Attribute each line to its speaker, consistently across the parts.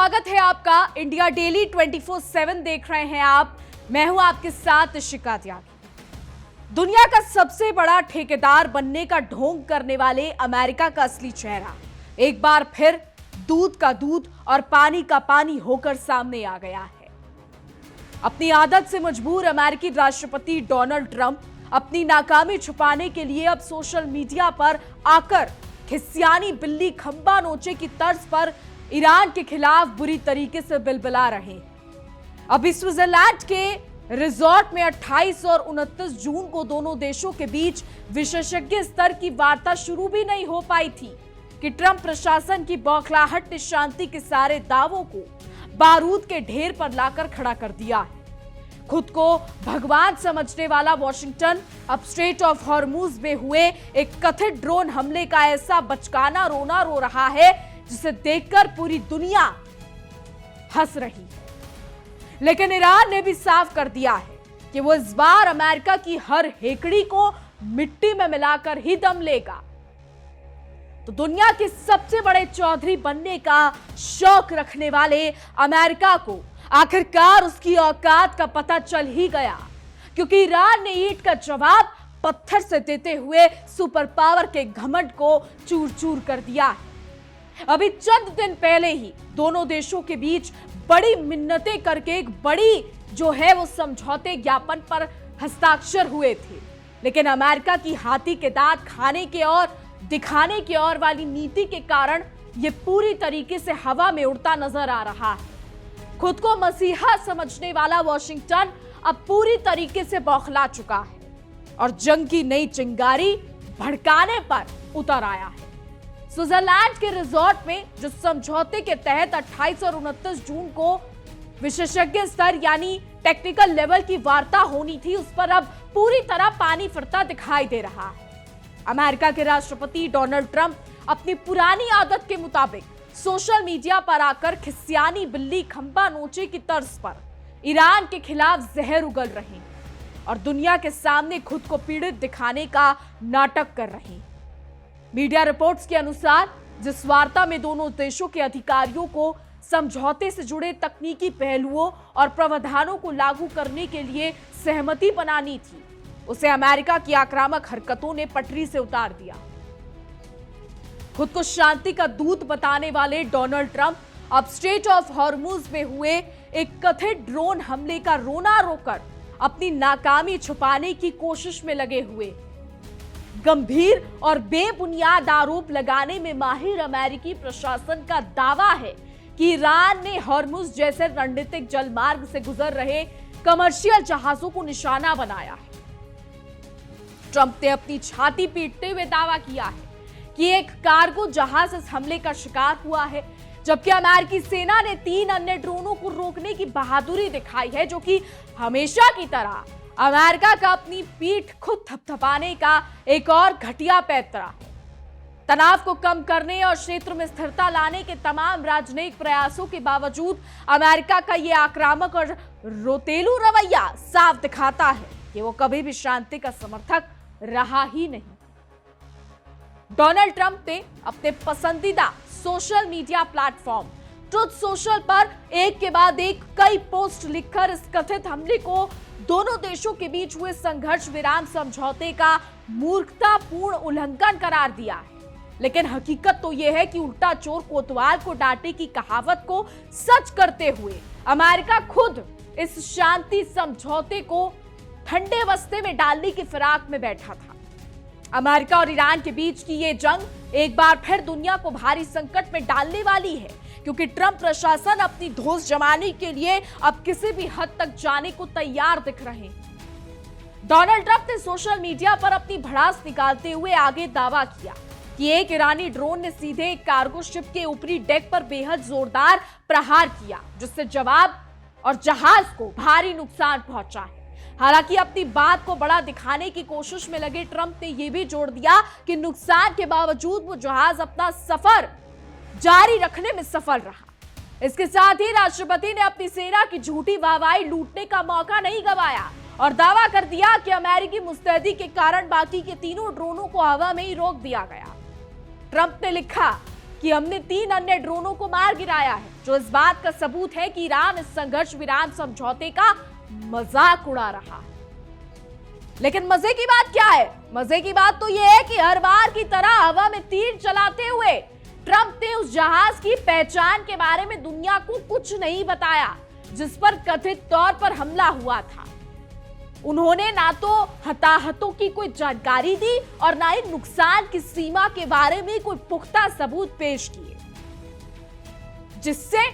Speaker 1: स्वागत है आपका। इंडिया डेली 24/7 देख रहे हैं आप। मैं हूं आपके साथ शिका त्यागी। दुनिया का सबसे बड़ा ठेकेदार बनने का ढोंग करने वाले अमेरिका का असली चेहरा एक बार फिर दूध का दूध और पानी का पानी होकर सामने आ गया है। अपनी आदत से मजबूर अमेरिकी राष्ट्रपति डोनाल्ड ट्रंप अपनी नाकामी छुपाने के लिए अब सोशल मीडिया पर आकर खिसियानी बिल्ली खंबा नोचे की तर्ज पर ईरान के खिलाफ बुरी तरीके से बिलबिला रहे हैं। अभी स्विट्जरलैंड के रिजॉर्ट में 28 और 29 जून को दोनों देशों के बीच विशेषज्ञ स्तर की वार्ता शुरू भी नहीं हो पाई थी कि ट्रंप प्रशासन की बौखलाहट ने शांति के सारे दावों को बारूद के ढेर पर लाकर खड़ा कर दिया है। खुद को भगवान समझने वाला वॉशिंगटन अब स्ट्रेट ऑफ हॉर्मुज में हुए एक कथित ड्रोन हमले का ऐसा बचकाना रोना रो रहा है जिसे देखकर पूरी दुनिया हंस रही है। लेकिन ईरान ने भी साफ कर दिया है कि वो इस बार अमेरिका की हर हेकड़ी को मिट्टी में मिलाकर ही दम लेगा। तो दुनिया के सबसे बड़े चौधरी बनने का शौक रखने वाले अमेरिका को आखिरकार उसकी औकात का पता चल ही गया, क्योंकि ईरान ने ईंट का जवाब पत्थर से देते हुए सुपर पावर के घमंड को चूर चूर कर दिया है। अभी चंद दिन पहले ही दोनों देशों के बीच बड़ी मिन्नतें करके एक बड़ी जो है वो समझौते ज्ञापन पर हस्ताक्षर हुए थे, लेकिन अमेरिका की हाथी के दांत खाने के और दिखाने के और वाली नीति के कारण ये पूरी तरीके से हवा में उड़ता नजर आ रहा है। खुद को मसीहा समझने वाला वॉशिंगटन अब पूरी तरीके से बौखला चुका है और जंग की नई चिंगारी भड़काने पर उतर आया है। स्विट्जरलैंड के रिजॉर्ट में जो समझौते के तहत 28 और 29 जून को विशेषज्ञ स्तर यानी टेक्निकल लेवल की वार्ता होनी थी, उस पर अब पूरी तरह पानी फिरता दिखाई दे रहा है। अमेरिका के राष्ट्रपति डोनाल्ड ट्रंप अपनी पुरानी आदत के मुताबिक सोशल मीडिया पर आकर खिसियानी बिल्ली खंबा नोचे की तर्ज पर ईरान के खिलाफ जहर उगल रहे और दुनिया के सामने खुद को पीड़ित दिखाने का नाटक कर रहे। मीडिया रिपोर्ट्स के अनुसार जिस वार्ता में दोनों देशों के अधिकारियों को समझौते से जुड़े तकनीकी पहलुओं और प्रावधानों को लागू करने के लिए सहमति बनानी थी, उसे अमेरिका की आक्रामक हरकतों ने पटरी से उतार दिया। खुद को शांति का दूत बताने वाले डोनाल्ड ट्रंप अब स्ट्रेट ऑफ हॉर्मुज में हुए एक कथित ड्रोन हमले का रोना रोकर अपनी नाकामी छुपाने की कोशिश में लगे हुए। गंभीर और बेबुनियाद आरोप लगाने में माहिर अमेरिकी प्रशासन का दावा है कि ईरान ने हॉर्मुज जैसे रणनीतिक जलमार्ग से गुजर रहे कमर्शियल जहाजों को निशाना बनाया है। ट्रंप ने अपनी छाती पीटते हुए दावा किया है कि एक कार्गो जहाज इस हमले का शिकार हुआ है, जबकि अमेरिकी सेना ने 3 अन्य ड्रोनों को रोकने की बहादुरी दिखाई है, जो कि हमेशा की तरह अमेरिका का अपनी पीठ खुद थपथपाने का एक और घटिया पैंतरा है। तनाव को कम करने और क्षेत्र में स्थिरता लाने के तमाम राजनयिक प्रयासों के बावजूद अमेरिका का यह आक्रामक और रोतेलू रवैया साफ दिखाता है कि वो कभी भी शांति का समर्थक रहा ही नहीं। डोनाल्ड ट्रंप ने अपने पसंदीदा social media platform truth social पर एक के बाद एक कई पोस्ट लिखकर इस कथित हमले को दोनों देशों के बीच हुए संघर्ष विराम समझौते का मूर्खतापूर्ण उल्लंघन करार दिया है। लेकिन हकीकत तो यह है कि उल्टा चोर कोतवाल को डांटे की कहावत को सच करते हुए अमेरिका खुद इस शांति समझौते को ठंडे बस्ते में डालने की फिराक में बैठा था। अमेरिका और ईरान के बीच की ये जंग एक बार फिर दुनिया को भारी संकट में डालने वाली है, क्योंकि ट्रंप प्रशासन अपनी धौंस जमाने के लिए अब किसी भी हद तक जाने को तैयार दिख रहे हैं। डोनाल्ड ट्रंप ने सोशल मीडिया पर अपनी भड़ास निकालते हुए आगे दावा किया कि एक ईरानी ड्रोन ने सीधे एक कार्गो शिप के ऊपरी डेक पर बेहद जोरदार प्रहार किया, जिससे जवाब और जहाज को भारी नुकसान पहुंचा है। हालांकि अपनी बात को बड़ा दिखाने की कोशिश में लगे ट्रंप ने यह भी जोड़ दिया कि नुकसान के बावजूद वो जहाज अपना सफर जारी रखने में सफल रहा। इसके साथ ही राष्ट्रपति ने अपनी सेना की झूठी वाहवाही लूटने का मौका नहीं गंवाया और दावा कर दिया कि अमेरिकी मुस्तैदी के कारण बाकी के तीनों ड्रोनों को हवा में ही रोक दिया गया। ट्रंप ने लिखा कि हमने 3 अन्य ड्रोनों को मार गिराया है, जो इस बात का सबूत है कि ईरान इस संघर्ष विराम समझौते का मजाक उड़ा रहा है। लेकिन मजे की बात क्या है? मजे की बात तो यह है कि हर बार की तरह हवा में तीर चलाते हुए ट्रंप ने उस जहाज की पहचान के बारे में दुनिया को कुछ नहीं बताया जिस पर कथित तौर पर हमला हुआ था। उन्होंने ना तो हताहतों की कोई जानकारी दी और ना ही नुकसान की सीमा के बारे में कोई पुख्ता सबूत पेश किए, जिससे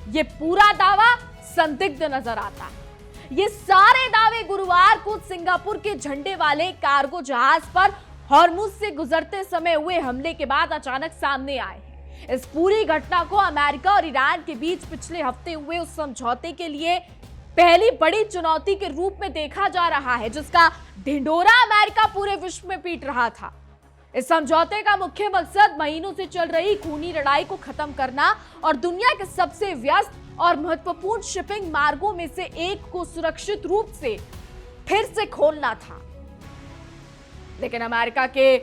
Speaker 1: ये पूरा दावा संदिग्ध नजर आता है। ये सारे दावे गुरुवार को सिंगापुर के झंडे वाले कार्गो जहाज पर हॉर्मुज से गुजरते समय हुए हमले के बाद अचानक सामने आए हैं। इस पूरी घटना को अमेरिका और ईरान के बीच पिछले हफ्ते हुए उस समझौते के लिए पहली बड़ी चुनौती के रूप में देखा जा रहा है, जिसका ढिंढोरा अमेरिका पूरे विश्व में पीट रहा था। इस समझौते का मुख्य मकसद महीनों से चल रही खूनी लड़ाई को खत्म करना और दुनिया के सबसे व्यस्त और महत्वपूर्ण शिपिंग मार्गों में से एक को सुरक्षित रूप से फिर से खोलना था। लेकिन अमेरिका के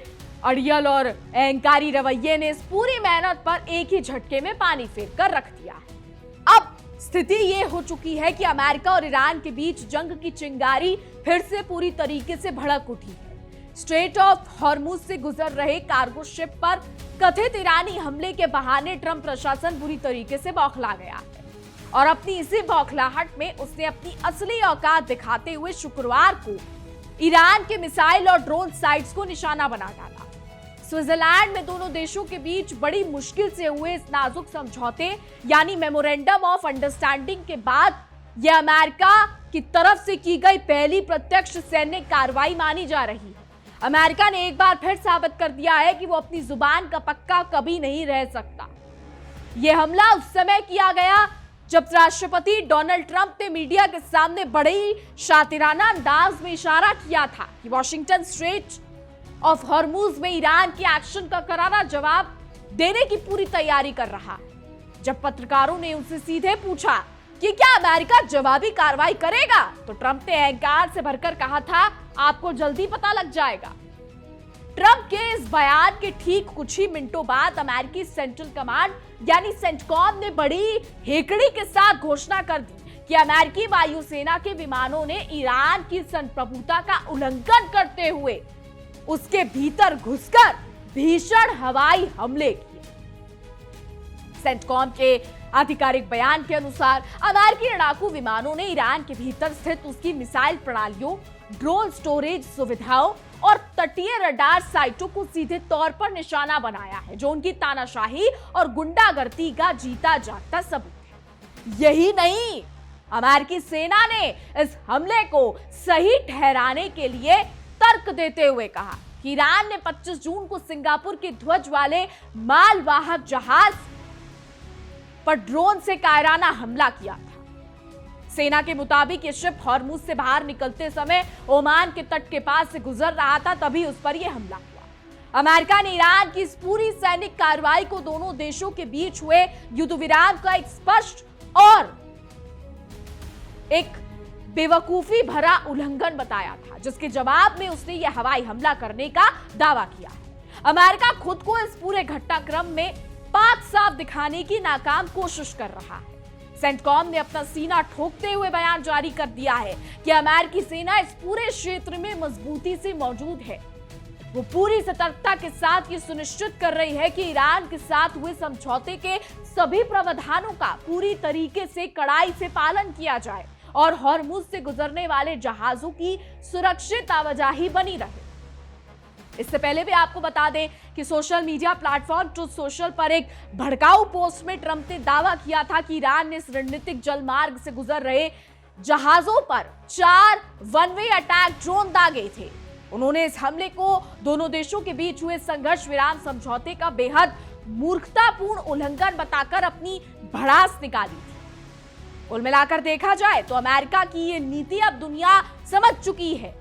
Speaker 1: अड़ियल और अहंकारी रवैये ने इस पूरी मेहनत पर एक ही झटके में पानी फेर कर रख दिया है। अब स्थिति ये हो चुकी है कि अमेरिका और ईरान के बीच जंग की चिंगारी फिर से पूरी तरीके से भड़क उठी है। स्ट्रेट ऑफ हॉर्मुज से गुजर रहे कार्गो शिप पर कथित ईरानी हमले के बहाने ट्रंप प्रशासन बुरी तरीके से बौखला गया है और अपनी इसी बौखलाहट में उसने अपनी असली औकात दिखाते हुए शुक्रवार को ईरान के मिसाइल और ड्रोन साइट्स को निशाना बना डाला। स्विट्जरलैंड में दोनों देशों के बीच बड़ी मुश्किल से हुए इस नाजुक समझौते यानी मेमोरेंडम ऑफ अंडरस्टैंडिंग के बाद यह अमेरिका की तरफ से की गई पहली प्रत्यक्ष सैन्य कार्रवाई मानी जा रही है। अमेरिका ने एक बार फिर साबित कर दिया है कि वो अपनी जुबान का पक्का कभी नहीं रह सकता। यह हमला उस समय किया गया जब राष्ट्रपति डोनाल्ड ट्रंप ने मीडिया के सामने बड़े ही शातिराना अंदाज में इशारा किया था कि वॉशिंगटन स्ट्रेट ऑफ हॉर्मुज में ईरान के एक्शन का करारा जवाब देने की पूरी तैयारी कर रहा है। जब पत्रकारों ने उनसे सीधे पूछा कि क्या अमेरिका जवाबी कार्रवाई करेगा, तो ट्रंप ने अहंकार से भरकर कहा था, आपको जल्दी पता लग जाएगा। ट्रंप के इस बयान के ठीक कुछ ही मिनटों बाद अमेरिकी सेंट्रल कमांड यानी सेंटकॉम ने बड़ी हेकड़ी के साथ घोषणा कर दी कि अमेरिकी वायुसेना के विमानों ने ईरान की संप्रभुता का उल्लंघन करते हुए उसके भीतर घुसकर भीषण हवाई हमले किए। सेंटकॉम के आधिकारिक बयान के अनुसार अमेरिकी लड़ाकू विमानों ने ईरान के भीतर स्थित उसकी मिसाइल प्रणालियों, ड्रोन स्टोरेज सुविधाओं और तटीय रडार साइटों को सीधे तौर पर निशाना बनाया है, जो उनकी तानाशाही और गुंडागर्दी का जीता जागता सबूत है। यही नहीं, अमेरिकी सेना ने इस हमले को सही ठहराने के लिए तर्क देते हुए कहा कि ईरान ने 25 जून को सिंगापुर के ध्वज वाले मालवाहक जहाज पर ड्रोन से कायराना हमला किया था। सेना के मुताबिक ये शिप हॉर्मुज से बाहर निकलते समय ओमान के तट के पास से गुजर रहा था, तभी उस पर यह हमला हुआ। अमेरिका ने ईरान की इस पूरी सैनिक कार्रवाई को दोनों देशों के बीच हुए युद्ध विराम का एक स्पष्ट और एक बेवकूफी भरा उल्लंघन बताया था, जिसके जवाब में उसने यह हवाई हमला करने का दावा किया है। अमेरिका खुद को इस पूरे घटनाक्रम में पाक साफ दिखाने की नाकाम कोशिश कर रहा है। सेंटकॉम ने अपना सीना ठोकते हुए बयान जारी कर दिया है कि अमेरिकी सेना इस पूरे क्षेत्र में मजबूती से मौजूद है। वो पूरी सतर्कता के साथ ये सुनिश्चित कर रही है कि ईरान के साथ हुए समझौते के सभी प्रावधानों का पूरी तरीके से कड़ाई से पालन किया जाए और हॉर्मुज से गुजरने वाले जहाजों की सुरक्षित आवाजाही बनी रहे। इससे पहले भी आपको बता दें कि social media platform truth social पर एक भड़काऊ पोस्ट में ट्रंप ने दावा किया था कि ईरान ने इस रणनीतिक जल मार्ग से गुजर रहे जहाजों पर 4 वन वे अटैक ड्रोन दागे थे। उन्होंने इस हमले को दोनों देशों के बीच हुए संघर्ष विराम समझौते का बेहद मूर्खतापूर्ण उल्लंघन बताकर अपनी भड़ास निकाली थी। कुल मिलाकर देखा जाए तो अमेरिका की ये नीति अब दुनिया समझ चुकी है।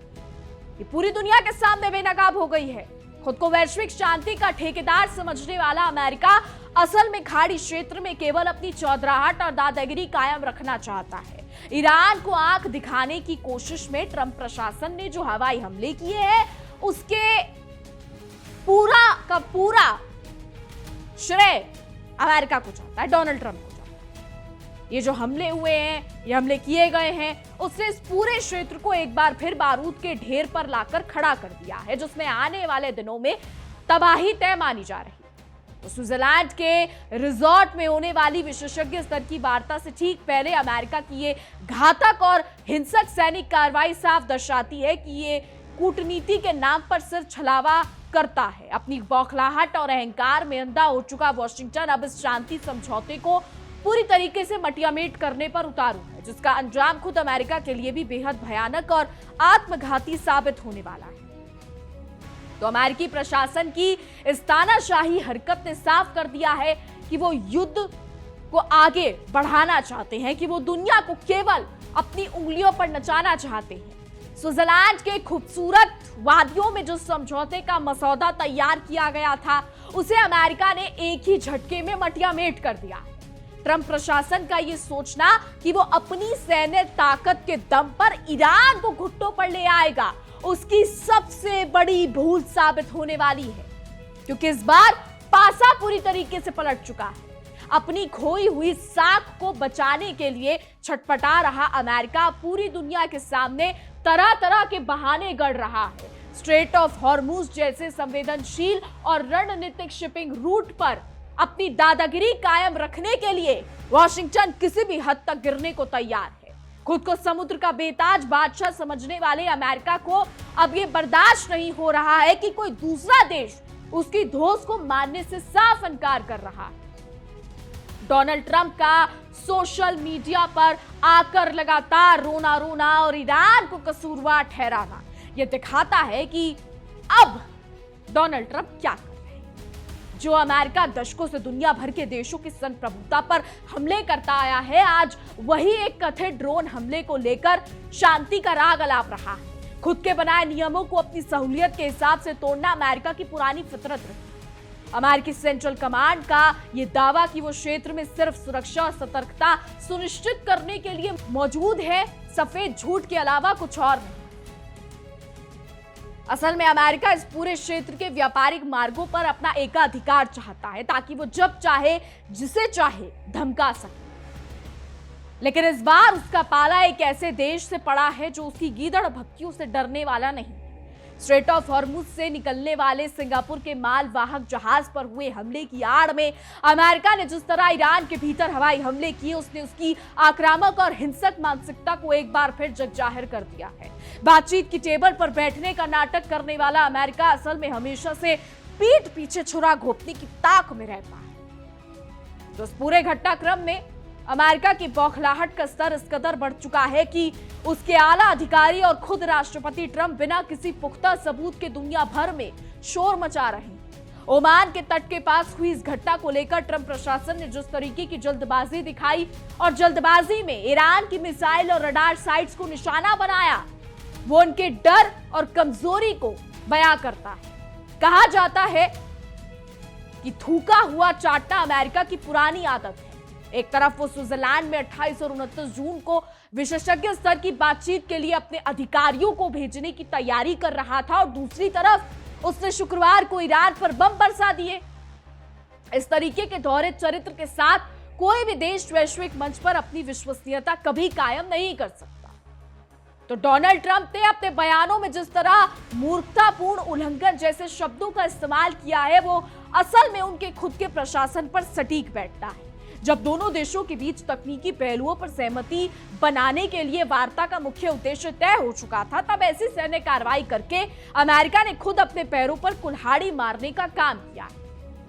Speaker 1: ये पूरी दुनिया के सामने बेनकाब हो गई है। खुद को वैश्विक शांति का ठेकेदार समझने वाला अमेरिका असल में खाड़ी क्षेत्र में केवल अपनी चौधराहट और दादागिरी कायम रखना चाहता है। ईरान को आंख दिखाने की कोशिश में ट्रंप प्रशासन ने जो हवाई हमले किए हैं, उसके पूरा का पूरा श्रेय अमेरिका को जाता है, डोनाल्ड ट्रंप को जाता है। ये जो हमले हुए हैं, ये हमले किए गए हैं, उसने इस पूरे क्षेत्र को एक बार फिर बारूद के ढेर पर लाकर खड़ा कर दिया है, जिसमें आने वाले दिनों में तबाही तय मानी जा रही है। तो स्विट्जरलैंड के रिजॉर्ट में होने वाली विशेषज्ञ स्तर की वार्ता से ठीक पहले अमेरिका की ये घातक और हिंसक सैनिक कार्रवाई साफ दर्शाती है कि ये कूटनीति के नाम पर सिर्फ छलावा करता है। अपनी बौखलाहट और अहंकार में अंधा हो चुका वॉशिंगटन अब इस शांति समझौते को पूरी तरीके से मटियामेट करने पर उतारू है, जिसका अंजाम खुद अमेरिका के लिए भी बेहद भयानक और आत्मघाती साबित होने वाला है। तो अमेरिकी प्रशासन की इस तानाशाही हरकत ने साफ कर दिया है कि वो युद्ध को आगे बढ़ाना चाहते हैं, कि वो दुनिया को केवल अपनी उंगलियों पर नचाना चाहते हैं। स्विट्जरलैंड के खूबसूरत वादियों में जो समझौते का मसौदा तैयार किया गया था, उसे अमेरिका ने एक ही झटके में मटियामेट कर दिया। ट्रंप प्रशासन का ये सोचना कि वो अपनी सैन्य ताकत के दम पर ईरान को घुटनों पर ले आएगा, उसकी सबसे बड़ी भूल साबित होने वाली है, क्योंकि इस बार पासा पूरी तरीके से पलट चुका है। अपनी खोई हुई साख को बचाने के लिए छटपटा रहा अमेरिका पूरी दुनिया के सामने तरह तरह के बहाने गढ़ रहा है। स्ट्रेट ऑफ हॉर्मुज जैसे संवेदनशील और रणनीतिक शिपिंग रूट पर अपनी दादागिरी कायम रखने के लिए वॉशिंगटन किसी भी हद तक गिरने को तैयार है। खुद को समुद्र का बेताज बादशाह समझने वाले अमेरिका को अब यह बर्दाश्त नहीं हो रहा है कि कोई दूसरा देश उसकी धोस को मानने से साफ इनकार कर रहा है। डोनाल्ड ट्रंप का सोशल मीडिया पर आकर लगातार रोना रोना और ईरान को कसूरवार ठहराना यह दिखाता है कि अब डोनाल्ड ट्रंप क्या कर रहे हैं। जो अमेरिका दशकों से दुनिया भर के देशों की संप्रभुता पर हमले करता आया है, आज वही एक कथित ड्रोन हमले को लेकर शांति का राग अलाप रहा है। खुद के बनाए नियमों को अपनी सहूलियत के हिसाब से तोड़ना अमेरिका की पुरानी फितरत रही। अमेरिकी सेंट्रल कमांड का यह दावा कि वो क्षेत्र में सिर्फ सुरक्षा और सतर्कता सुनिश्चित करने के लिए मौजूद है, सफेद झूठ के अलावा कुछ और नहीं। असल में अमेरिका इस पूरे क्षेत्र के व्यापारिक मार्गों पर अपना एकाधिकार चाहता है, ताकि वो जब चाहे जिसे चाहे धमका सके। लेकिन इस बार उसका पाला एक ऐसे देश से पड़ा है जो उसकी गीदड़ भक्तियों से डरने वाला नहीं। स्ट्रेट ऑफ हॉर्मुज से निकलने वाले सिंगापुर के मालवाहक जहाज पर हुए हमले की आड़ में अमेरिका ने जिस तरह ईरान के भीतर हवाई हमले किए, उसने उसकी आक्रामक और हिंसक मानसिकता को एक बार फिर जगजाहिर कर दिया है। बातचीत की टेबल पर बैठने का नाटक करने वाला अमेरिका असल में हमेशा से पीठ पीछे छुरा घोंपने की ताक में रहता है। तो इस पूरे घटनाक्रम में अमेरिका की बौखलाहट का स्तर इस कदर बढ़ चुका है कि उसके आला अधिकारी और खुद राष्ट्रपति ट्रंप बिना किसी पुख्ता सबूत के दुनिया भर में शोर मचा रहे हैं। ओमान के तट के पास हुई इस घटना को लेकर ट्रंप प्रशासन ने जिस तरीके की जल्दबाजी दिखाई और जल्दबाजी में ईरान की मिसाइल और रडार साइट्स को निशाना बनाया, वो उनके डर और कमजोरी को बयां करता है। कहा जाता है कि थूका हुआ चाटना अमेरिका की पुरानी आदत है। एक तरफ वो स्विट्जरलैंड में 28 और 29 जून को विशेषज्ञ स्तर की बातचीत के लिए अपने अधिकारियों को भेजने की तैयारी कर रहा था और दूसरी तरफ उसने शुक्रवार को ईरान पर बम बरसा दिए। इस तरीके के दोहरे चरित्र के साथ कोई भी देश वैश्विक मंच पर अपनी विश्वसनीयता कभी कायम नहीं कर सकता। तो डोनाल्ड ट्रंप ने अपने बयानों में जिस तरह मूर्खतापूर्ण उल्लंघन जैसे शब्दों का इस्तेमाल किया है, वो असल में उनके खुद के प्रशासन पर सटीक बैठता है। जब दोनों देशों के बीच तकनीकी पहलुओं पर सहमति बनाने के लिए वार्ता का मुख्य उद्देश्य तय हो चुका था, तब ऐसी सैन्य कार्रवाई करके अमेरिका ने खुद अपने पैरों पर कुल्हाड़ी मारने का काम किया,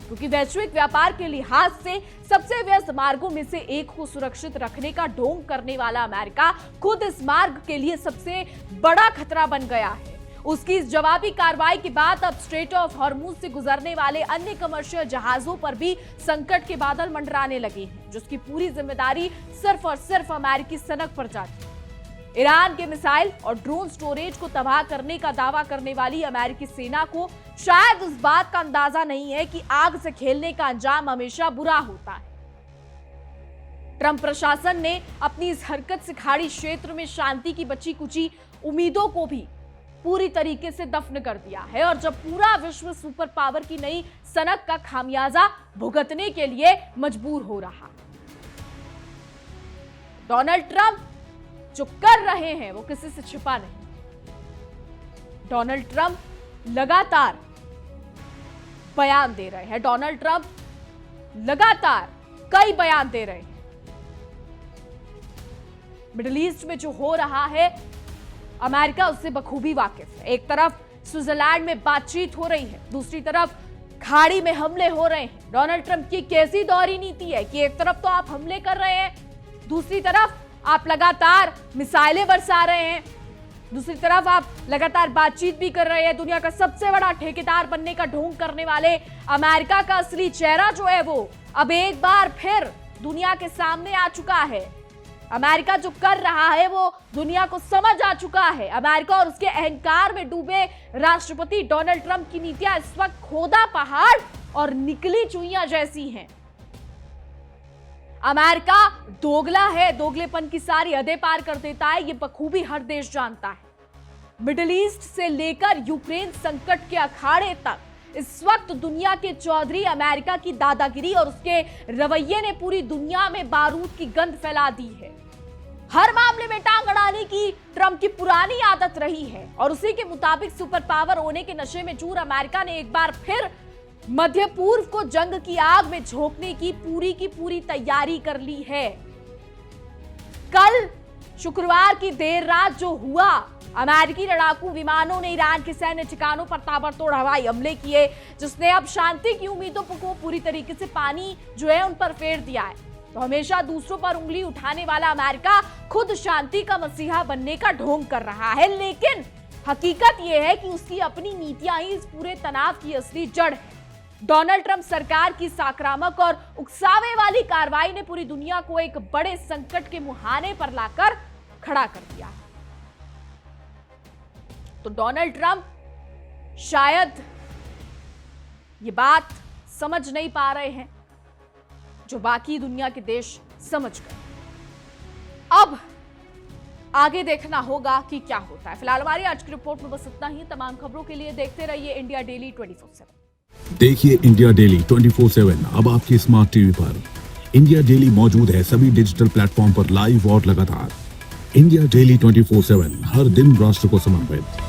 Speaker 1: क्योंकि वैश्विक व्यापार के लिहाज से सबसे व्यस्त मार्गों में से एक को सुरक्षित रखने का ढोंग करने वाला अमेरिका खुद इस मार्ग के लिए सबसे बड़ा खतरा बन गया है। उसकी इस जवाबी कार्रवाई के बाद अब स्ट्रेट ऑफ हॉर्मुज से गुजरने वाले अन्य कमर्शियल जहाजों पर भी संकट के बादल मंडराने लगे हैं, जिसकी पूरी जिम्मेदारी सिर्फ और सिर्फ अमेरिकी सनक पर जाती है। ईरान के मिसाइल और ड्रोन स्टोरेज को तबाह करने का दावा करने वाली अमेरिकी सेना को शायद इस बात का अंदाजा नहीं है कि आग से खेलने का अंजाम हमेशा बुरा होता है। ट्रंप प्रशासन ने अपनी इस हरकत से खाड़ी क्षेत्र में शांति की बची कुची उम्मीदों को भी पूरी तरीके से दफन कर दिया है और जब पूरा विश्व सुपर पावर की नई सनक का खामियाजा भुगतने के लिए मजबूर हो रहा। डोनाल्ड ट्रंप जो कर रहे हैं वो किसी से छिपा नहीं। डोनाल्ड ट्रंप लगातार बयान दे रहे हैं, डोनाल्ड ट्रंप लगातार कई बयान दे रहे हैं। मिडिल ईस्ट में जो हो रहा है अमेरिका उससे बखूबी वाकिफ है। एक तरफ स्विट्जरलैंड में बातचीत हो रही है, दूसरी तरफ खाड़ी में हमले हो रहे हैं। डोनाल्ड ट्रंप की कैसी दोहरी नीति है कि एक तरफ तो आप हमले कर रहे हैं, दूसरी तरफ आप लगातार मिसाइलें बरसा रहे हैं, दूसरी तरफ आप लगातार बातचीत भी कर रहे हैं। दुनिया का सबसे बड़ा ठेकेदार बनने का ढोंग करने वाले अमेरिका का असली चेहरा जो है वो अब एक बार फिर दुनिया के सामने आ चुका है। अमेरिका जो कर रहा है वो दुनिया को समझ आ चुका है। अमेरिका और उसके अहंकार में डूबे राष्ट्रपति डोनाल्ड ट्रंप की नीतियां इस वक्त खोदा पहाड़ और निकली चुईयां जैसी हैं। अमेरिका दोगला है, दोगलेपन की सारी हदें पार कर देता है, ये बखूबी हर देश जानता है। मिडिल ईस्ट से लेकर यूक्रेन संकट के अखाड़े तक इस वक्त दुनिया के चौधरी अमेरिका की दादागिरी और उसके रवैये ने पूरी दुनिया में बारूद की गंध फैला दी है। हर मामले में टांग अड़ाने की ट्रंप की पुरानी आदत रही है और उसी के मुताबिक सुपर पावर होने के नशे में चूर अमेरिका ने एक बार फिर मध्य पूर्व को जंग की आग में झोंकने की पूरी तैयारी कर ली है। कल शुक्रवार की देर रात जो हुआ, अमेरिकी लड़ाकू विमानों ने ईरान के सैन्य ठिकानों पर ताबड़तोड़ हवाई हमले किए, जिसने अब शांति की उम्मीदों को पूरी तरीके से पानी जो है उन पर फेर दिया है। तो हमेशा दूसरों पर उंगली उठाने वाला अमेरिका खुद शांति का मसीहा बनने का ढोंग कर रहा है, लेकिन हकीकत यह है कि उसकी अपनी नीतियां ही इस पूरे तनाव की असली जड़ है। डोनाल्ड ट्रंप सरकार की आक्रामक और उकसावे वाली कार्रवाई ने पूरी दुनिया को एक बड़े संकट के मुहाने पर लाकर खड़ा कर दिया। तो डोनाल्ड ट्रंप शायद ये बात समझ नहीं पा रहे हैं जो बाकी दुनिया के देश समझ गए। अब आगे देखना होगा कि क्या होता है। फिलहाल हमारी आज की रिपोर्ट में बस इतना ही। तमाम खबरों के लिए देखते रहिए इंडिया डेली 24/7।
Speaker 2: देखिए इंडिया डेली 24/7 अब आपके स्मार्ट टीवी पर। इंडिया डेली मौजूद है सभी डिजिटल प्लेटफॉर्म पर लाइव और लगातार। इंडिया डेली 24/7 हर दिन राष्ट्र को समर्पित।